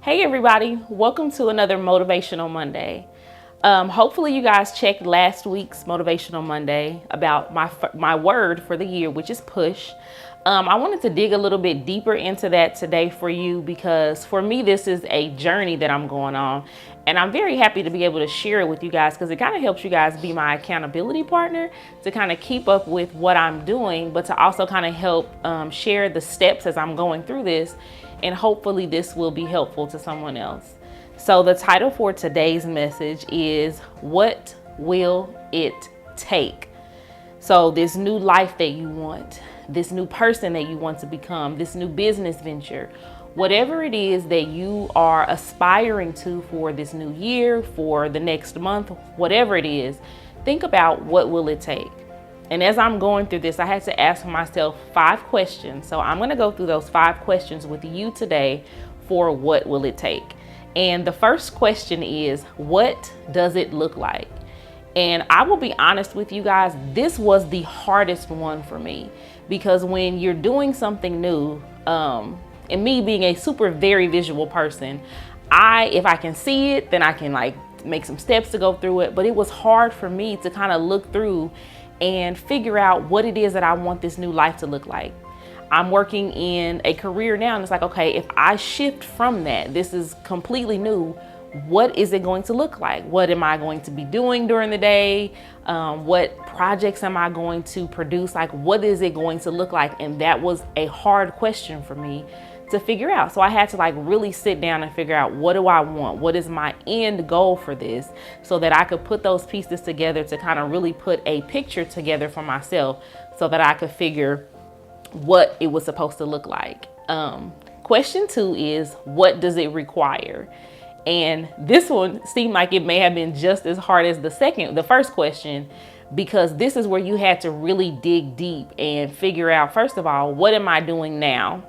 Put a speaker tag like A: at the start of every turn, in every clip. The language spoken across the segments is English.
A: Hey everybody, welcome to another Motivational Monday. Hopefully you guys checked last week's Motivational Monday about my word for the year, which is push. I wanted to dig a little bit deeper into that today for you because for me, this is a journey that I'm going on. And I'm very happy to be able to share it with you guys because it kind of helps you guys be my accountability partner to kind of keep up with what I'm doing, but to also kind of help share the steps as I'm going through this. And hopefully this will be helpful to someone else. So the title for today's message is, what will it take? So this new life that you want, this new person that you want to become, this new business venture, whatever it is that you are aspiring to for this new year, for the next month, whatever it is, think about what will it take. And as I'm going through this, I had to ask myself 5 questions. So I'm going to go through those 5 questions with you today for what will it take. And the first question is, what does it look like? And I will be honest with you guys, this was the hardest one for me because when you're doing something new, and me being a very visual person, if I can see it, then I can make some steps to go through it. But it was hard for me to kind of look through and figure out what it is that I want this new life to look like. I'm working in a career now, and it's like, okay, if I shift from that, this is completely new. What is it going to look like? What am I going to be doing during the day? What projects am I going to produce? Like, what is it going to look like? And that was a hard question for me to figure out. So I had to really sit down and figure out, what do I want? What is my end goal for this? So that I could put those pieces together to kind of really put a picture together for myself so that I could figure what it was supposed to look like. Question 2 is, what does it require? And this one seemed like it may have been just as hard as the first question, because this is where you had to really dig deep and figure out, first of all, what am I doing now?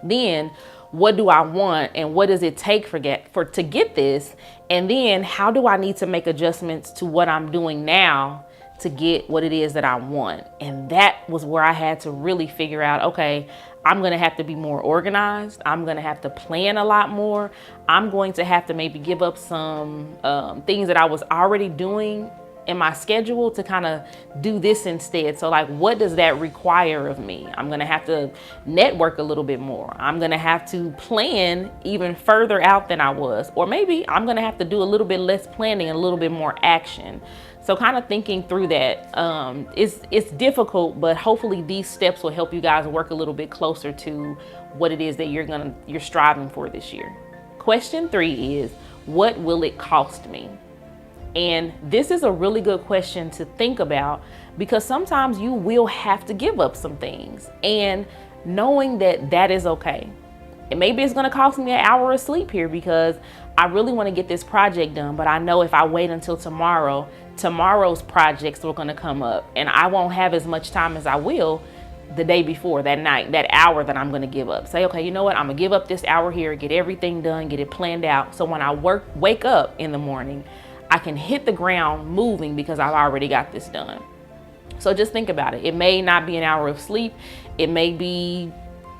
A: Then what do I want and what does it take to get this? And then how do I need to make adjustments to what I'm doing now to get what it is that I want? And that was where I had to really figure out, okay, I'm going to have to be more organized. I'm going to have to plan a lot more. I'm going to have to maybe give up some things that I was already doing in my schedule to kind of do this instead. So what does that require of me? I'm going to have to network a little bit more. I'm going to have to plan even further out than I was, or maybe I'm going to have to do a little bit less planning and a little bit more action. So kind of thinking through that, it's difficult, but hopefully these steps will help you guys work a little bit closer to what it is that you're striving for this year. Question 3 is, what will it cost me? And this is a really good question to think about because sometimes you will have to give up some things, and knowing that that is okay. And maybe it's going to cost me an hour of sleep here because I really want to get this project done. But I know if I wait until tomorrow's projects are going to come up and I won't have as much time as I will the day before, that night, that hour that I'm going to give up. Say, okay, you know what? I'm going to give up this hour here, get everything done, get it planned out. So when I wake up in the morning, I can hit the ground moving because I've already got this done. So just think about it. It may not be an hour of sleep. It may be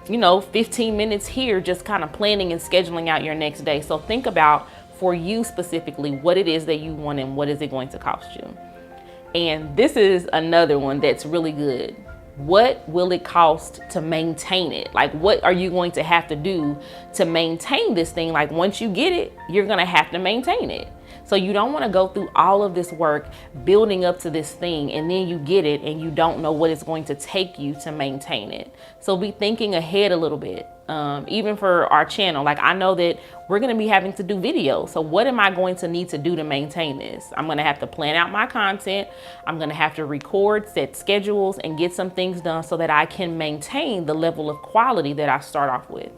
A: 15 minutes here, just kind of planning and scheduling out your next day. So think about, for you specifically, what it is that you want and what is it going to cost you. And this is another one that's really good. What will it cost to maintain it? What are you going to have to do to maintain this thing? Once you get it, you're going to have to maintain it. So you don't want to go through all of this work building up to this thing and then you get it and you don't know what it's going to take you to maintain it. So be thinking ahead a little bit. Even for our channel, I know that we're going to be having to do videos. So what am I going to need to do to maintain this? I'm going to have to plan out my content. I'm going to have to record, set schedules, and get some things done so that I can maintain the level of quality that I start off with.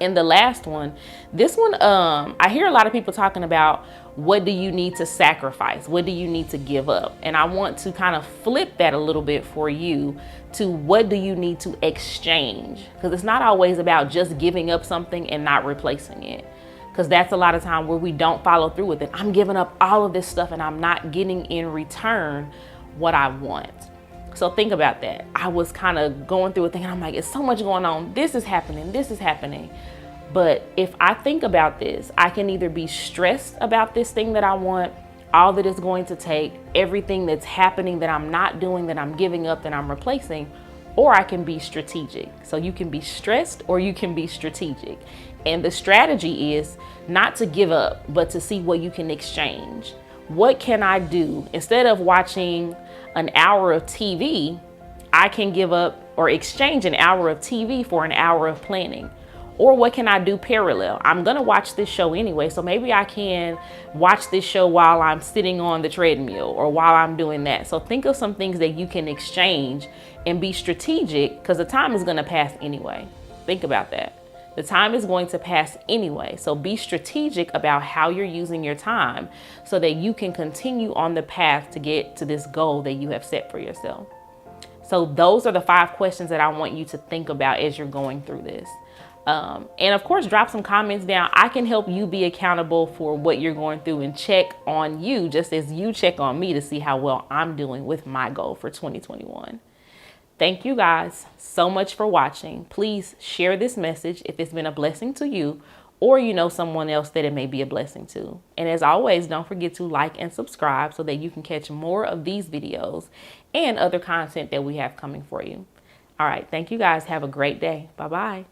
A: And the last one, this one, I hear a lot of people talking about, what do you need to sacrifice? What do you need to give up? And I want to kind of flip that a little bit for you to, what do you need to exchange? Because it's not always about just giving up something and not replacing it. Because that's a lot of time where we don't follow through with it. I'm giving up all of this stuff and I'm not getting in return what I want. So think about that. I was kind of going through a thing and I'm like, it's so much going on. This is happening. But if I think about this, I can either be stressed about this thing that I want, all that it's going to take, everything that's happening that I'm not doing, that I'm giving up, that I'm replacing, or I can be strategic. So you can be stressed or you can be strategic. And the strategy is not to give up, but to see what you can exchange. What can I do? Instead of watching an hour of TV, I can give up or exchange an hour of TV for an hour of planning. Or what can I do parallel? I'm going to watch this show anyway, so maybe I can watch this show while I'm sitting on the treadmill or while I'm doing that. So think of some things that you can exchange and be strategic, because the time is going to pass anyway. Think about that. The time is going to pass anyway. So be strategic about how you're using your time so that you can continue on the path to get to this goal that you have set for yourself. So those are the 5 questions that I want you to think about as you're going through this. And of course, drop some comments down. I can help you be accountable for what you're going through and check on you just as you check on me to see how well I'm doing with my goal for 2021. Thank you guys so much for watching. Please share this message if it's been a blessing to you, or you know someone else that it may be a blessing to. And as always, don't forget to like and subscribe so that you can catch more of these videos and other content that we have coming for you. All right. Thank you guys. Have a great day. Bye-bye.